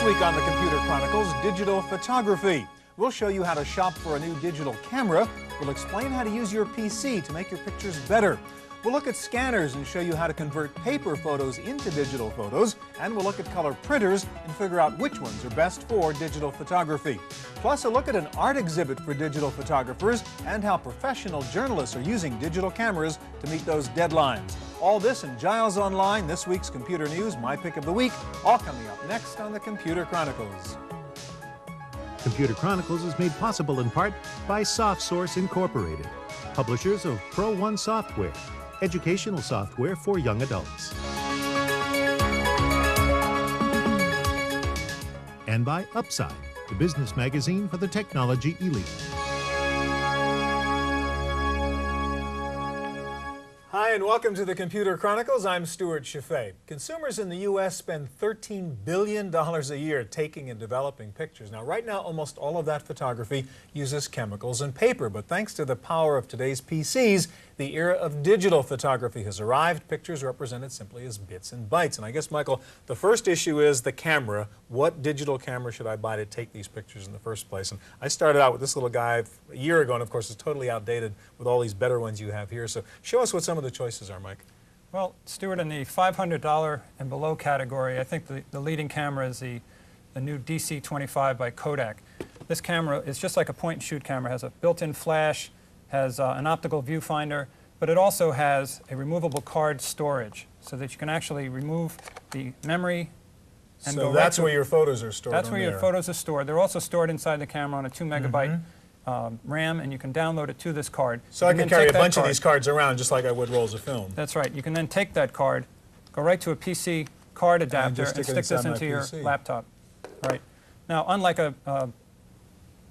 This week on the Computer Chronicles, digital photography. We'll show you how to shop for a new digital camera. We'll explain how to use your PC to make your pictures better. We'll look at scanners and show you how to convert paper photos into digital photos. And we'll look at color printers and figure out which ones are best for digital photography. Plus, a look at an art exhibit for digital photographers and how professional journalists are using digital cameras to meet those deadlines. All this and Giles Online, this week's computer news, my pick of the week, all coming up next on the Computer Chronicles. Computer Chronicles is made possible in part by SoftSource Incorporated, publishers of Pro One software, educational software for young adults. And by Upside, the business magazine for the technology elite. Hi, and welcome to the Computer Chronicles. I'm Stewart Cheifet. Consumers in the U.S. spend $13 billion a year taking and developing pictures. Now, right now, almost all of that photography uses chemicals and paper, but thanks to the power of today's PCs, the era of digital photography has arrived. Pictures represented simply as bits and bytes. And I guess, Michael, the first issue is the camera. What digital camera should I buy to take these pictures in the first place? And I started out with this little guy a year ago, and of course it's totally outdated with all these better ones you have here. So show us what some of the choices are, Mike. Well, Stuart, in the $500 and below category, I think the leading camera is the new DC-25 by Kodak. This camera is just like a point-and-shoot camera. It has a built-in flash, has an optical viewfinder, but it also has a removable card storage so that you can actually remove the memory and so that's where your photos are stored. That's where your photos are stored. They're also stored inside the camera on a 2 megabyte RAM, and you can download it to this card. So I can carry a bunch of these cards around just like I would rolls of film. That's right. You can then take that card, go right to a PC card adapter, and stick this into your laptop. Right. Now, unlike a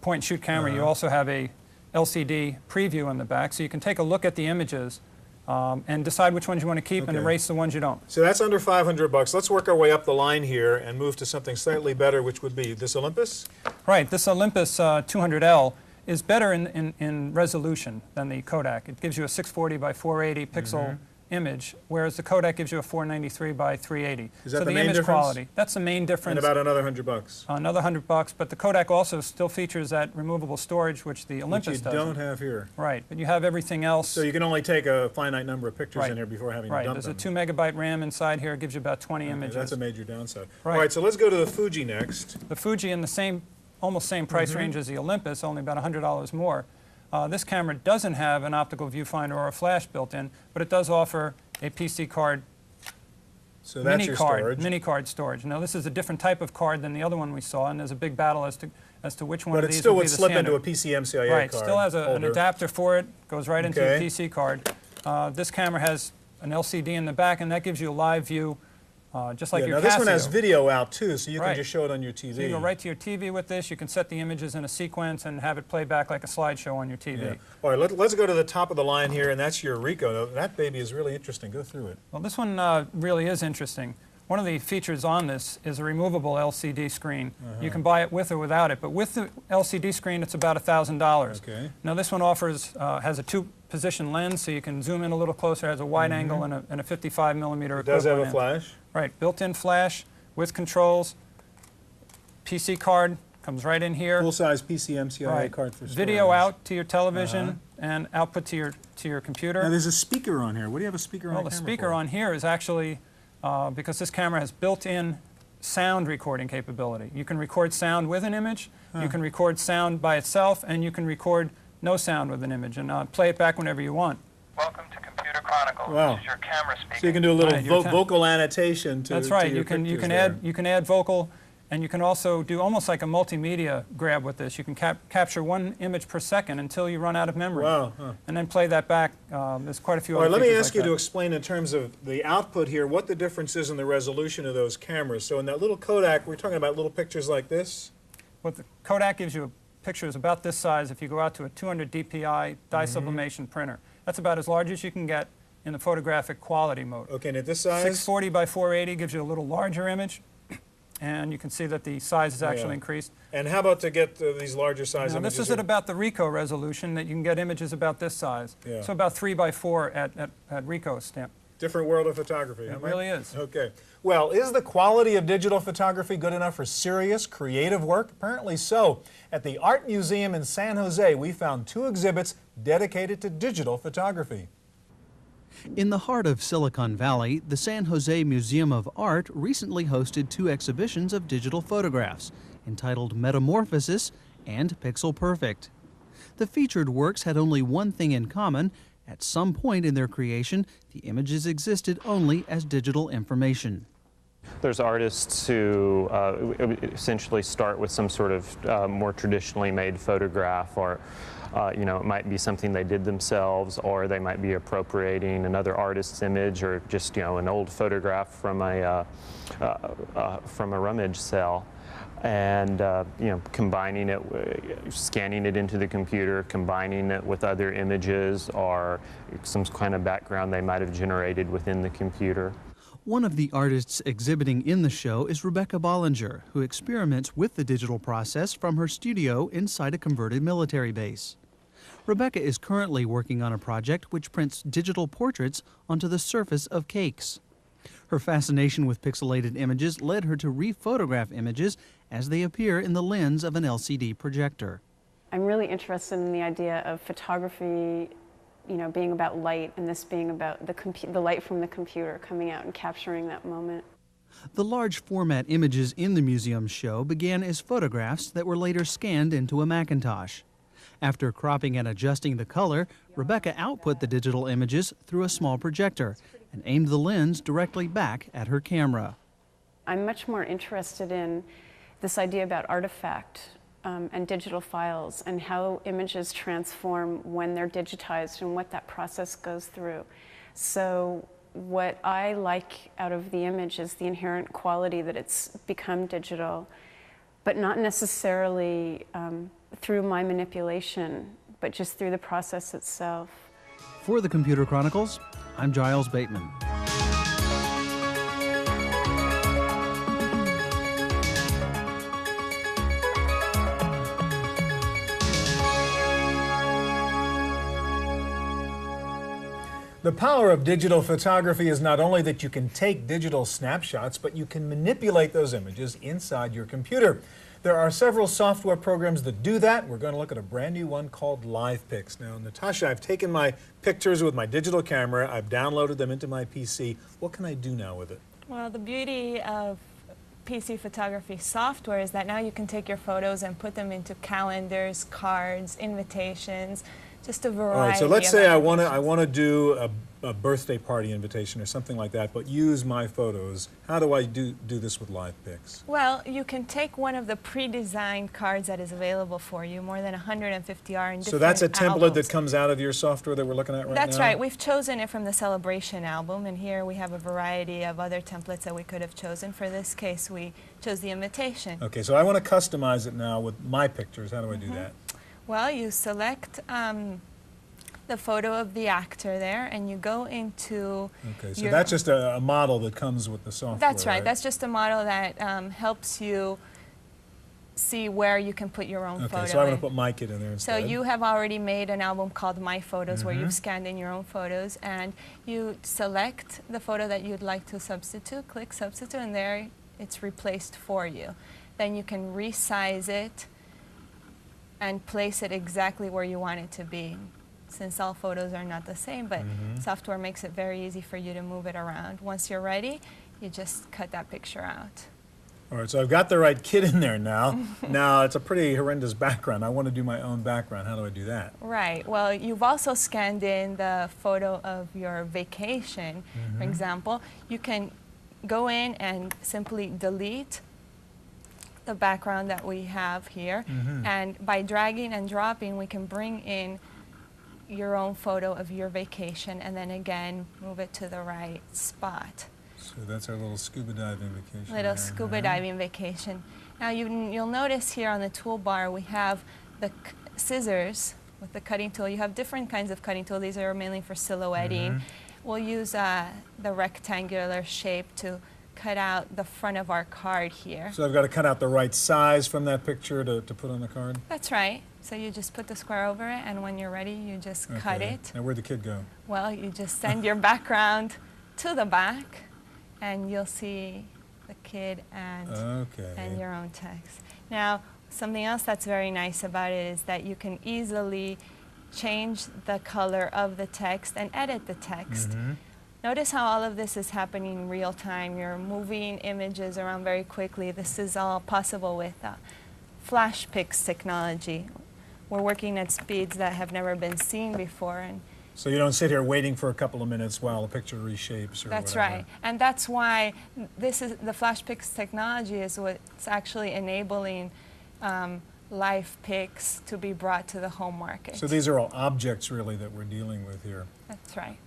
point-and-shoot camera, you also have a LCD preview on the back, so you can take a look at the images and decide which ones you want to keep and erase the ones you don't. So that's under $500. Let's work our way up the line here and move to something slightly better, which would be this Olympus? Right. This Olympus 200L is better in resolution than the Kodak. It gives you a 640 by 480 pixel image, whereas the Kodak gives you a 493 by 380. Is that so the main image difference? Quality. That's the main difference. And about another $100. Another $100, but the Kodak also still features that removable storage, which the Olympus doesn't. Which you don't have here. Right, but you have everything else. So you can only take a finite number of pictures in here before having to dump them. There's a 2 megabyte RAM inside here. It gives you about 20 images. That's a major downside. Right. All right, so let's go to the Fuji next. The Fuji in the same, almost same price range as the Olympus, only about $100 more. This camera doesn't have an optical viewfinder or a flash built in, but it does offer a PC card, so that's your storage. mini card storage. Now this is a different type of card than the other one we saw, and there's a big battle as to which one of these still would would be the slip standard. into a PCMCIA card. Right, still has an adapter for it, goes right into a PC card. This camera has an LCD in the back, and that gives you a live view, just like your Casio. Now this one has video out too, so you can just show it on your TV. So you go right to your TV with this. You can set the images in a sequence and have it play back like a slideshow on your TV. Yeah. All right, let's go to the top of the line here, and that's your Ricoh. That baby is really interesting. Go through it. Well, this one really is interesting. One of the features on this is a removable LCD screen. You can buy it with or without it, but with the LCD screen, it's about $1,000. Okay. Now this one has a 2-position lens, so you can zoom in a little closer. It has a wide angle and a 55 millimeter equivalent. It does have a flash? Right, built-in flash with controls. PC card comes right in here. Full-size PCMCIA card for storage. Video out to your television and output to your computer. Now there's a speaker on here. What do you have a speaker on? Well, the speaker on here is actually because this camera has built-in sound recording capability. You can record sound with an image, you can record sound by itself, and you can record no sound with an image and play it back whenever you want. Welcome to Computer Chronicles. Wow. This is your camera speaking. So you can do a little vocal annotation to That's right. To your you can add vocal, and you can also do almost like a multimedia grab with this. You can capture 1 image per second until you run out of memory. Wow. And then play that back. There's quite a few other All right, let me features ask like you to explain in terms of the output here what the difference is in the resolution of those cameras. So in that little Kodak, we're talking about little pictures like this? What the Kodak gives you pictures about this size if you go out to a 200 DPI dye sublimation printer. That's about as large as you can get in the photographic quality mode. Okay, and at this size? 640 by 480 gives you a little larger image, and you can see that the size is actually increased. And how about to get these larger size images? This is at about the Ricoh resolution that you can get images about this size. So about 3 by 4 at Ricoh stamp. Different world of photography. It really is. Okay. Well, is the quality of digital photography good enough for serious, creative work? Apparently so. At the Art Museum in San Jose, we found 2 exhibits dedicated to digital photography. In the heart of Silicon Valley, the San Jose Museum of Art recently hosted 2 exhibitions of digital photographs, entitled Metamorphosis and Pixel Perfect. The featured works had only one thing in common. At some point in their creation, the images existed only as digital information. There's artists who essentially start with some sort of more traditionally made photograph, or you know, it might be something they did themselves, or they might be appropriating another artist's image, or just, you know, an old photograph from a rummage sale. And you know, combining it, scanning it into the computer, combining it with other images or some kind of background they might have generated within the computer. One of the artists exhibiting in the show is Rebecca Bollinger, who experiments with the digital process from her studio inside a converted military base. Rebecca is currently working on a project which prints digital portraits onto the surface of cakes. Her fascination with pixelated images led her to re-photograph images as they appear in the lens of an LCD projector. I'm really interested in the idea of photography, you know, being about light, and this being about the light from the computer coming out and capturing that moment. The large format images in the museum's show began as photographs that were later scanned into a Macintosh. After cropping and adjusting the color, Rebecca output the digital images through a small projector and aimed the lens directly back at her camera. I'm much more interested in this idea about artifact and digital files, and how images transform when they're digitized and what that process goes through. So what I like out of the image is the inherent quality that it's become digital, but not necessarily through my manipulation, but just through the process itself. For the Computer Chronicles, I'm Giles Bateman. The power of digital photography is not only that you can take digital snapshots, but you can manipulate those images inside your computer. There are several software programs that do that. We're going to look at a brand new one called LivePix. Now, Natasha, I've taken my pictures with my digital camera. I've downloaded them into my PC. What can I do now with it? Well, the beauty of PC photography software is that now you can take your photos and put them into calendars, cards, invitations, just a variety. All right, so let's say I want applications. to do a birthday party invitation or something like that, but use my photos. How do I do this with LivePix? Well, you can take one of the pre-designed cards that is available for you. More than 150 are in different So that's a template albums. that comes out of your software that we're looking at right now? That's right. We've chosen it from the Celebration album, and here we have a variety of other templates that we could have chosen. For this case, we chose the invitation. Okay, so I want to customize it now with my pictures. How do I do that? Well, you select the photo of the actor there, and you go into Okay, so that's just a model that comes with the software. That's right. That's just a model that helps you see where you can put your own photo. Okay, so I'm going in. to put my kid in there instead. So you have already made an album called My Photos, where you've scanned in your own photos, and you select the photo that you'd like to substitute, click substitute, and there it's replaced for you. Then you can resize it and place it exactly where you want it to be, since all photos are not the same, but software makes it very easy for you to move it around. Once you're ready, you just cut that picture out. All right, so I've got the right kid in there now. Now, it's a pretty horrendous background. I want to do my own background. How do I do that? Right. Well, you've also scanned in the photo of your vacation, for example. You can go in and simply delete the background that we have here, and by dragging and dropping, we can bring in your own photo of your vacation, and then again move it to the right spot. So that's our little scuba diving vacation. Little scuba diving vacation. Now you'll notice here on the toolbar we have the scissors with the cutting tool. You have different kinds of cutting tools. These are mainly for silhouetting. We'll use the rectangular shape to cut out the front of our card here. So I've got to cut out the right size from that picture to put on the card? That's right. So you just put the square over it, and when you're ready, you just cut it. Now where'd the kid go? Well, you just send your background to the back, and you'll see the kid and your own text. Now, something else that's very nice about it is that you can easily change the color of the text and edit the text. Notice how all of this is happening in real time. You're moving images around very quickly. This is all possible with flash pix technology. We're working at speeds that have never been seen before. And so you don't sit here waiting for a couple of minutes while the picture reshapes or that's whatever. right. And that's why the flash pix technology is what's actually enabling live pics to be brought to the home market. So these are all objects really that we're dealing with here. That's right.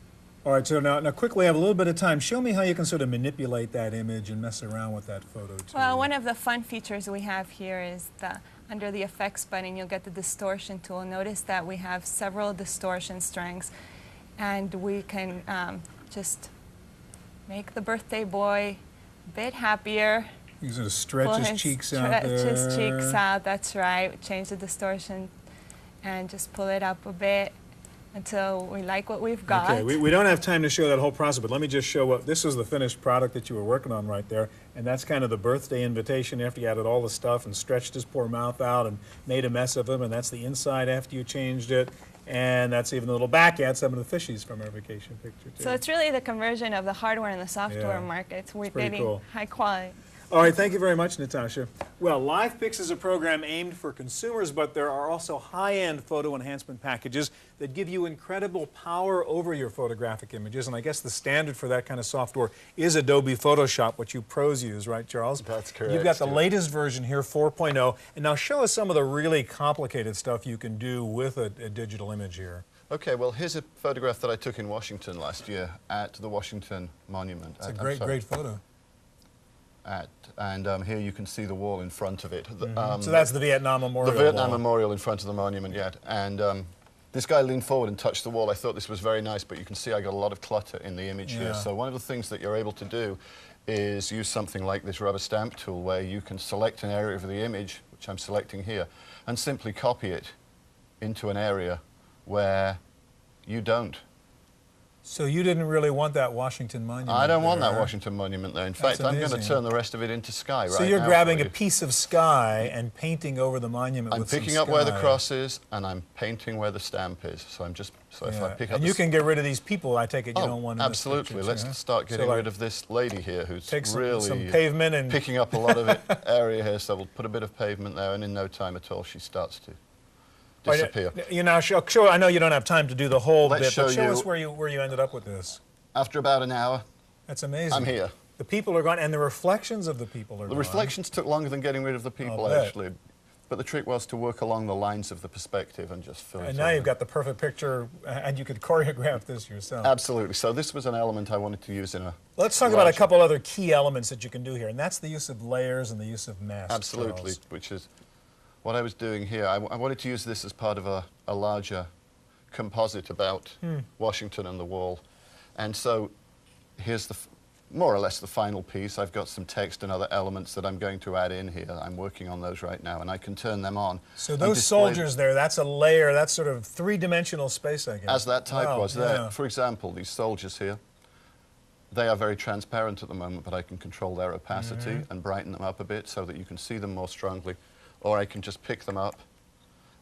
All right, so now quickly, I have a little bit of time. Show me how you can sort of manipulate that image and mess around with that photo too. Well, one of the fun features we have here is under the effects button, you'll get the distortion tool. Notice that we have several distortion strengths, and we can just make the birthday boy a bit happier. You sort of stretch his cheeks out there. Stretch his cheeks out, that's right. Change the distortion and just pull it up a bit until we like what we've got. Okay, we don't have time to show that whole process, but let me just show what, this is the finished product that you were working on right there, and that's kind of the birthday invitation after you added all the stuff and stretched his poor mouth out and made a mess of him, and that's the inside after you changed it, and that's even a little back at some of the fishies from our vacation picture too. So it's really the conversion of the hardware and the software markets. We're getting cool. high quality. All right, thank you very much, Natasha. Well, LivePix is a program aimed for consumers, but there are also high-end photo enhancement packages that give you incredible power over your photographic images, and I guess the standard for that kind of software is Adobe Photoshop, which you pros use, right, Charles? That's correct. You've got the latest version here, 4.0, and now show us some of the really complicated stuff you can do with a digital image here. Okay, well, here's a photograph that I took in Washington last year at the Washington Monument. It's a great photo. And here you can see the wall in front of it. So that's the Vietnam Memorial. The Vietnam Memorial in front of the monument, yeah. And this guy leaned forward and touched the wall. I thought this was very nice, but you can see I got a lot of clutter in the image here. So one of the things that you're able to do is use something like this rubber stamp tool, where you can select an area of the image, which I'm selecting here, and simply copy it into an area where you don't. So you didn't really want that Washington Monument I don't want there. that Washington Monument there. In fact, I'm going to turn the rest of it into sky right now. So you're grabbing a piece of sky and painting over the monument with some I'm picking up where the cross is, and I'm painting where the stamp is. So I'm just, if I pick up and you can get rid of these people, I take it you don't want in absolutely. This Let's picture, start getting rid of this lady here who's really some pavement and picking up a lot of area here. So we'll put a bit of pavement there, and in no time at all, she starts to disappear. You know, show, I know you don't have time to do the whole bit, but show you us where you ended up with this. After about an hour, that's amazing. I'm here. The people are gone, and the reflections of the people are gone. The reflections took longer than getting rid of the people, actually. But the trick was to work along the lines of the perspective and just fill it in. And now you've got the perfect picture, and you could choreograph this yourself. Absolutely. So this was an element I wanted to use in a... Let's talk about a couple other key elements that you can do here, and that's the use of layers and the use of masks. Absolutely, which is what I was doing here. I wanted to use this as part of a larger composite about Washington and the wall. And so here's more or less the final piece. I've got some text and other elements that I'm going to add in here. I'm working on those right now, and I can turn them on. So those soldiers there, that's a layer, that's sort of three-dimensional space, I guess. As that type was there. For example, these soldiers here, they are very transparent at the moment, but I can control their opacity and brighten them up a bit so that you can see them more strongly. Or I can just pick them up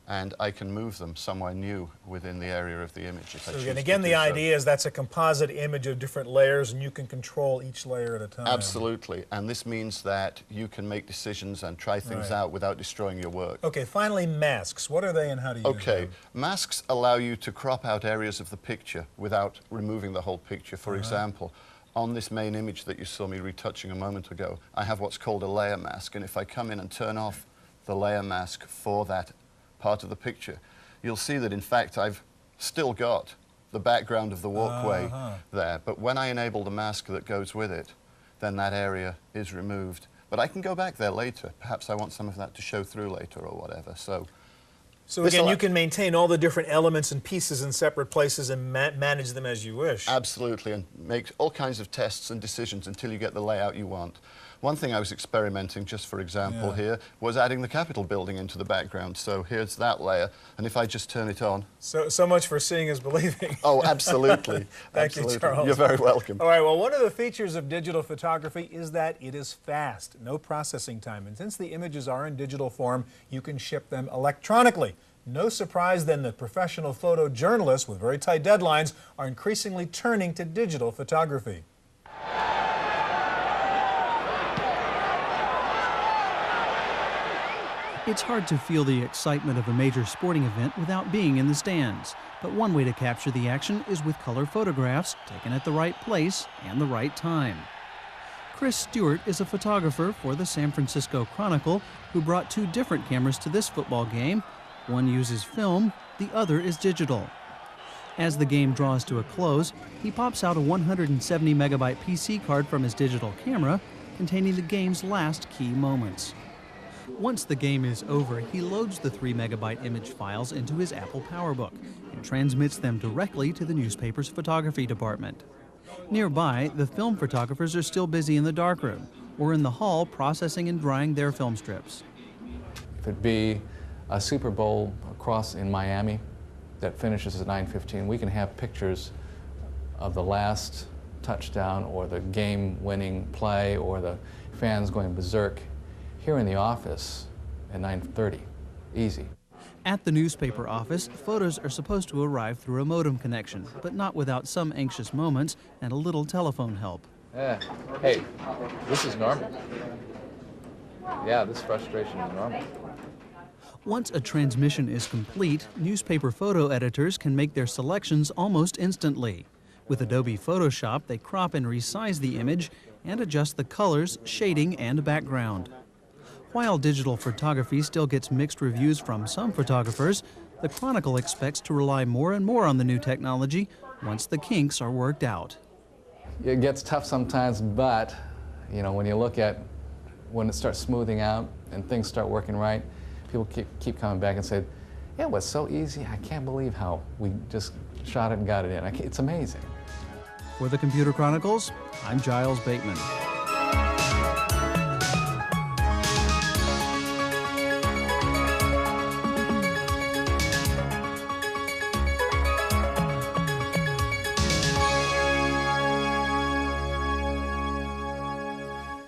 and I can move them somewhere new within the area of the image. So again, the idea is that's a composite image of different layers, and you can control each layer at a time. Absolutely, and this means that you can make decisions and try things out without destroying your work. Okay, finally, masks. What are they and how do you use them? Masks allow you to crop out areas of the picture without removing the whole picture. For example, on this main image that you saw me retouching a moment ago, I have what's called a layer mask, and if I come in and turn off the layer mask for that part of the picture, you'll see that in fact I've still got the background of the walkway there, but when I enable the mask that goes with it, then that area is removed. But I can go back there later. Perhaps I want some of that to show through later or whatever. So So again, you can maintain all the different elements and pieces in separate places and manage them as you wish. Absolutely, and make all kinds of tests and decisions until you get the layout you want. One thing I was experimenting, just for example here, was adding the Capitol building into the background. So here's that layer, and if I just turn it on... So much for seeing is believing. Oh, absolutely. Thank you, Charles. You're very welcome. All right, well, one of the features of digital photography is that it is fast, no processing time. And since the images are in digital form, you can ship them electronically. No surprise then that professional photojournalists with very tight deadlines are increasingly turning to digital photography. It's hard to feel the excitement of a major sporting event without being in the stands. But one way to capture the action is with color photographs taken at the right place and the right time. Chris Stewart is a photographer for the San Francisco Chronicle who brought two different cameras to this football game. One uses film, the other is digital. As the game draws to a close, he pops out a 170 megabyte PC card from his digital camera containing the game's last key moments. Once the game is over, he loads the 3 megabyte image files into his Apple PowerBook and transmits them directly to the newspaper's photography department. Nearby, the film photographers are still busy in the darkroom or in the hall processing and drying their film strips. If it be a Super Bowl across in Miami that finishes at 9:15, we can have pictures of the last touchdown or the game-winning play or the fans going berserk here in the office at 9:30. Easy. At the newspaper office, photos are supposed to arrive through a modem connection, but not without some anxious moments and a little telephone help. Hey, this is normal. Yeah, this frustration is normal. Once a transmission is complete, newspaper photo editors can make their selections almost instantly. With Adobe Photoshop, they crop and resize the image and adjust the colors, shading, and background. While digital photography still gets mixed reviews from some photographers, the Chronicle expects to rely more and more on the new technology once the kinks are worked out. It gets tough sometimes, but you know, when you look at when it starts smoothing out and things start working right, people keep coming back and say, yeah, it was so easy. I can't believe how we just shot it and got it in. It's amazing. For the Computer Chronicles, I'm Giles Bateman.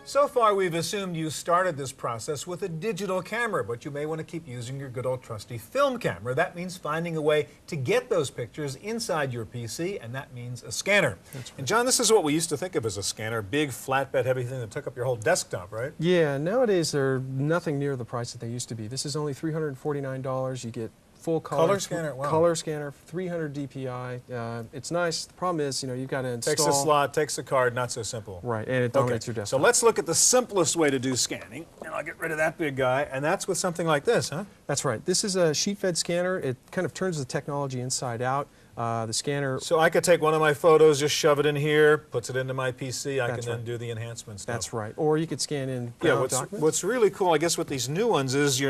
So far, we've assumed you started this process with a digital camera, but you may want to keep using your good old trusty film camera. That means finding a way to get those pictures inside your PC, and that means a scanner. That's right. And John, this is what we used to think of as a scanner, big flatbed heavy thing that took up your whole desktop, right? Yeah, nowadays they're nothing near the price that they used to be. This is only $349. You get full color scanner, wow. Color scanner, 300 DPI. It's nice. The problem is, you know, you've got to install. Takes a slot, takes a card, not so simple. Right, and it dominates your desktop. So let's look at the simplest way to do scanning, and I'll get rid of that big guy, and that's with something like this, huh? That's right. This is a sheet-fed scanner. It kind of turns the technology inside out. The scanner. So I could take one of my photos, just shove it in here, puts it into my PC. I can then do the enhancement stuff. That's right. Or you could scan in documents. What's really cool, I guess, with these new ones is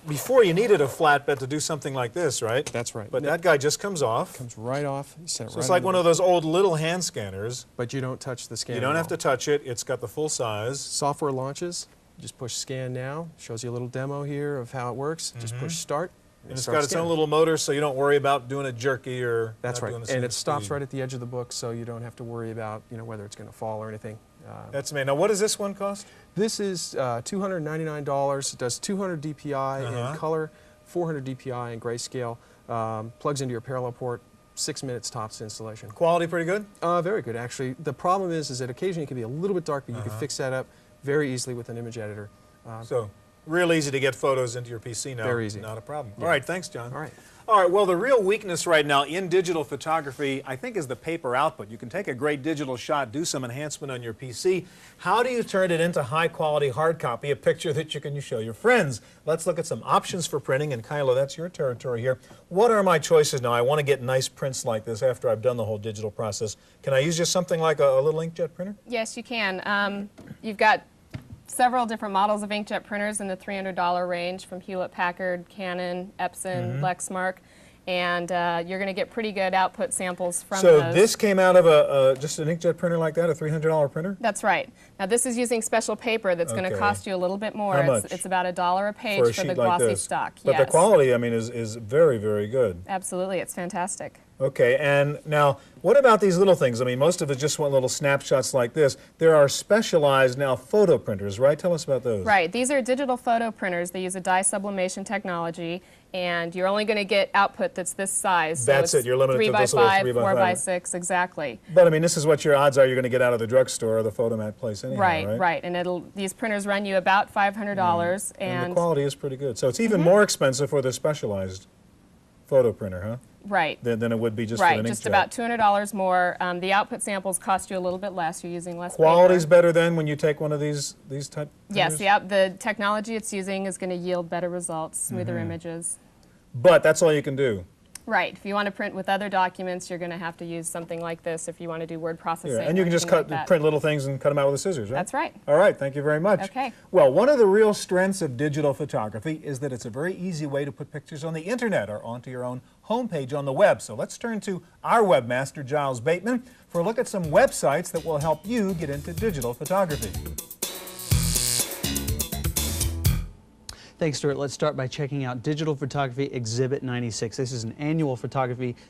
before you needed a flatbed to do something like this, right? That's right. But that guy just comes off. Comes right off. You set it so it's like one of those old little hand scanners. But you don't touch the scanner. You don't have to touch it. It's got the full size. Software launches. Just push scan now. Shows you a little demo here of how it works. Just push start. And it's got its own little motor, so you don't worry about doing it jerky or. That's right. And it stops right at the edge of the book, so you don't have to worry about whether it's going to fall or anything. That's amazing. Now, what does this one cost? This is $299. It does 200 DPI in color, 400 DPI in grayscale. Plugs into your parallel port. 6 minutes tops installation. Quality pretty good? Very good, actually. The problem is that occasionally it can be a little bit dark, but you can fix that up very easily with an image editor. So, real easy to get photos into your PC now. Very easy. Not a problem. Yeah. All right, thanks, John. All right. All right, well, the real weakness right now in digital photography, I think, is the paper output. You can take a great digital shot, do some enhancement on your PC. How do you turn it into high-quality hard copy, a picture that you can show your friends? Let's look at some options for printing, and Kyla, that's your territory here. What are my choices now? I want to get nice prints like this after I've done the whole digital process. Can I use just something like a little inkjet printer? Yes, you can. You've got several different models of inkjet printers in the $300 range from Hewlett-Packard, Canon, Epson, Lexmark. And you're going to get pretty good output samples from those. So this came out of just an inkjet printer like that, a $300 printer? That's right. Now this is using special paper that's going to cost you a little bit more. How much? It's about $1 a page for the glossy stock. But yes. the quality, I mean, is very, very good. Absolutely, it's fantastic. Okay, and now, what about these little things? I mean, most of us just want little snapshots like this. There are specialized now photo printers, right? Tell us about those. Right, these are digital photo printers. They use a dye sublimation technology, and you're only going to get output that's this size. That's so it, you're limited to this 3 little by 5, 3 by 4 by 5. 6, exactly. But I mean, this is what your odds are you're going to get out of the drugstore or the photomat place anyhow, right? Right, and these printers run you about $500. And the quality is pretty good. So it's even more expensive for the specialized photo printer, huh? Right. Than it would be just for an inkjet. Right, just about $200 more. The output samples cost you a little bit less. You're using less Quality's paper. better then when you take one of these type printers? Yes, the technology it's using is going to yield better results, smoother images. But that's all you can do. Right. If you want to print with other documents, you're going to have to use something like this if you want to do word processing. Yeah, and you can just print little things and cut them out with the scissors, right? That's right. All right, thank you very much. Okay. Well, one of the real strengths of digital photography is that it's a very easy way to put pictures on the internet or onto your own homepage on the web. So let's turn to our webmaster, Giles Bateman, for a look at some websites that will help you get into digital photography. Thanks, Stewart. Let's start by checking out Digital Photography Exhibit 96. This is an annual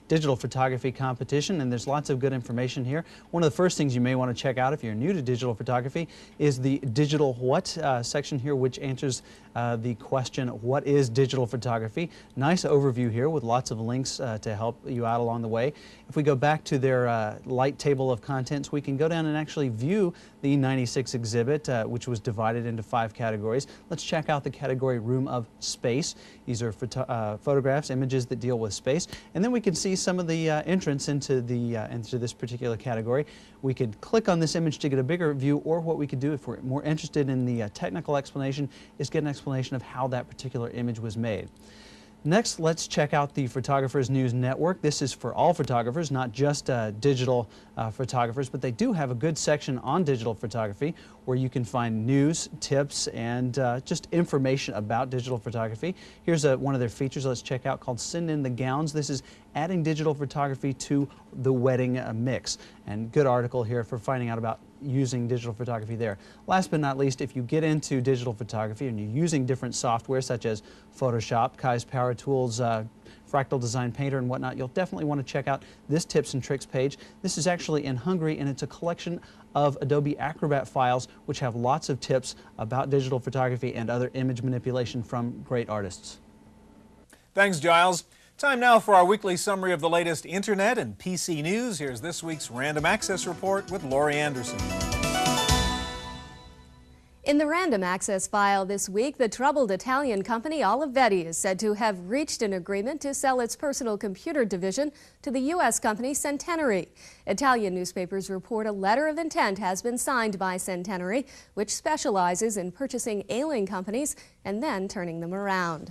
digital photography competition, and there's lots of good information here. One of the first things you may want to check out if you're new to digital photography is the Digital What section here, which answers the question, what is digital photography? Nice overview here with lots of links to help you out along the way. If we go back to their light table of contents, we can go down and actually view the 96 exhibit, which was divided into 5 categories. Let's check out the category Room of Space. These are photographs, images that deal with space. And then we can see some of the entrance into this particular category. We could click on this image to get a bigger view, or what we could do if we're more interested in the technical explanation is get an explanation of how that particular image was made. Next, let's check out the Photographers News Network. This is for all photographers, not just digital photographers, but they do have a good section on digital photography where you can find news, tips, and just information about digital photography. Here's one of their features let's check out called Send in the Gowns. This is adding digital photography to the wedding mix. And good article here for finding out about using digital photography there. Last but not least, if you get into digital photography and you're using different software such as Photoshop, Kai's Power Tools, Fractal Design Painter and whatnot, you'll definitely want to check out this tips and tricks page. This is actually in Hungary, and it's a collection of Adobe Acrobat files which have lots of tips about digital photography and other image manipulation from great artists. Thanks, Giles. Time now for our weekly summary of the latest internet and PC news. Here's this week's Random Access Report with Laurie Anderson. In the Random Access file this week, the troubled Italian company Olivetti is said to have reached an agreement to sell its personal computer division to the U.S. company Centenary. Italian newspapers report a letter of intent has been signed by Centenary, which specializes in purchasing ailing companies and then turning them around.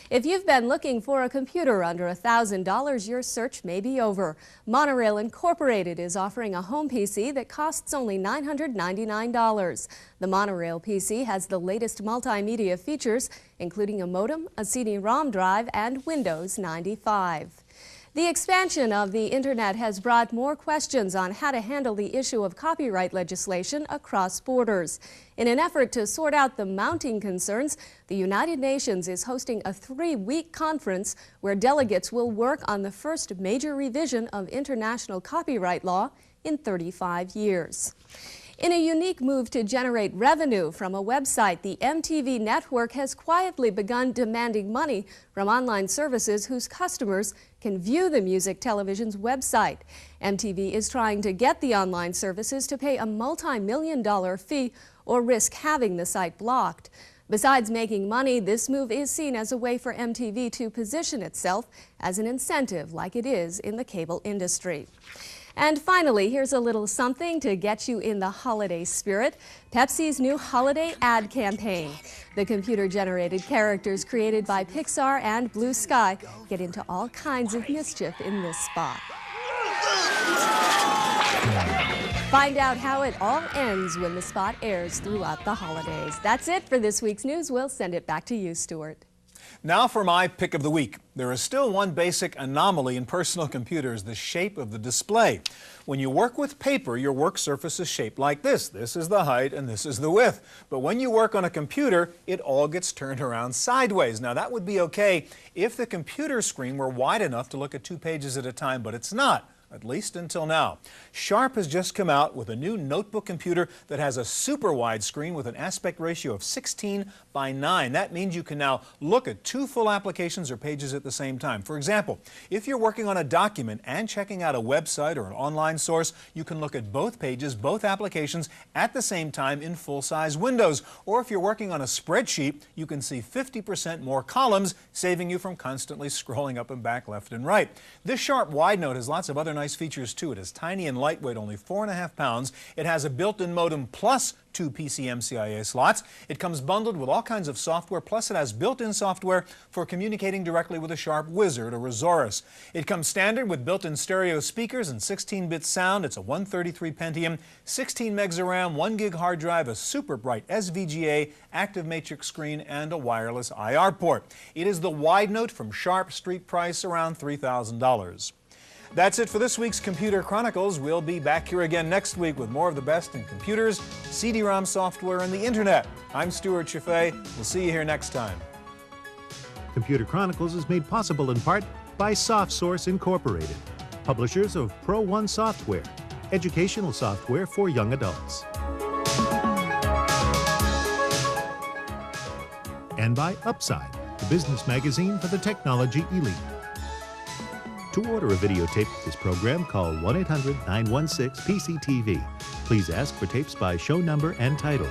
If you've been looking for a computer under $1,000, your search may be over. Monorail Incorporated is offering a home PC that costs only $999. The Monorail PC has the latest multimedia features, including a modem, a CD-ROM drive, and Windows 95. The expansion of the Internet has brought more questions on how to handle the issue of copyright legislation across borders. In an effort to sort out the mounting concerns, the United Nations is hosting a 3-week conference where delegates will work on the first major revision of international copyright law in 35 years. In a unique move to generate revenue from a website, the MTV network has quietly begun demanding money from online services whose customers can view the music television's website. MTV is trying to get the online services to pay a multi-million-dollar fee or risk having the site blocked. Besides making money, this move is seen as a way for MTV to position itself as an incentive like it is in the cable industry. And finally, here's a little something to get you in the holiday spirit. Pepsi's new holiday ad campaign. The computer-generated characters created by Pixar and Blue Sky get into all kinds of mischief in this spot. Find out how it all ends when the spot airs throughout the holidays. That's it for this week's news. We'll send it back to you, Stewart. Now for my pick of the week. There is still one basic anomaly in personal computers, the shape of the display. When you work with paper, your work surface is shaped like this. This is the height and this is the width. But when you work on a computer, it all gets turned around sideways. Now that would be okay if the computer screen were wide enough to look at 2 pages at a time, but it's not. At least until now. Sharp has just come out with a new notebook computer that has a super wide screen with an aspect ratio of 16:9. That means you can now look at 2 full applications or pages at the same time. For example, if you're working on a document and checking out a website or an online source, you can look at both pages, both applications at the same time in full-size windows. Or if you're working on a spreadsheet, you can see 50% more columns, saving you from constantly scrolling up and back, left and right. This Sharp Wide Note has lots of other nice features too. It is tiny and lightweight, only 4.5 pounds. It has a built-in modem plus 2 PCMCIA slots. It comes bundled with all kinds of software, plus it has built-in software for communicating directly with a Sharp Wizard or Resaurus. It comes standard with built-in stereo speakers and 16-bit sound. It's a 133 Pentium, 16 megs of RAM, 1 gig hard drive, a super bright SVGA, active matrix screen, and a wireless IR port. It is the Wide Note from Sharp, street price around $3,000. That's it for this week's Computer Chronicles. We'll be back here again next week with more of the best in computers, CD-ROM software, and the Internet. I'm Stewart Cheifet. We'll see you here next time. Computer Chronicles is made possible in part by SoftSource Incorporated, publishers of Pro One software, educational software for young adults. And by Upside, the business magazine for the technology elite. To order a videotape of this program, call 1-800-916-PCTV. Please ask for tapes by show number and title.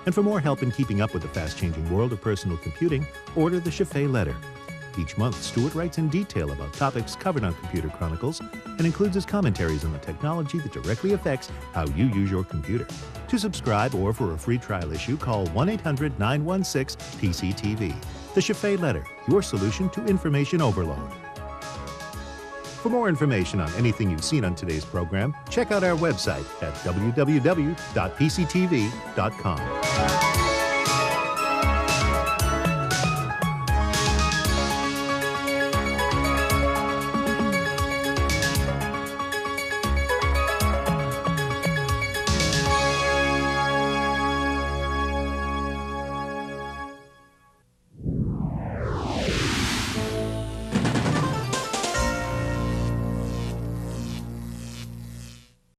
And for more help in keeping up with the fast-changing world of personal computing, order the Cheifet letter. Each month, Stewart writes in detail about topics covered on Computer Chronicles and includes his commentaries on the technology that directly affects how you use your computer. To subscribe or for a free trial issue, call 1-800-916-PCTV. The Cheifet letter, your solution to information overload. For more information on anything you've seen on today's program, check out our website at www.pctv.com.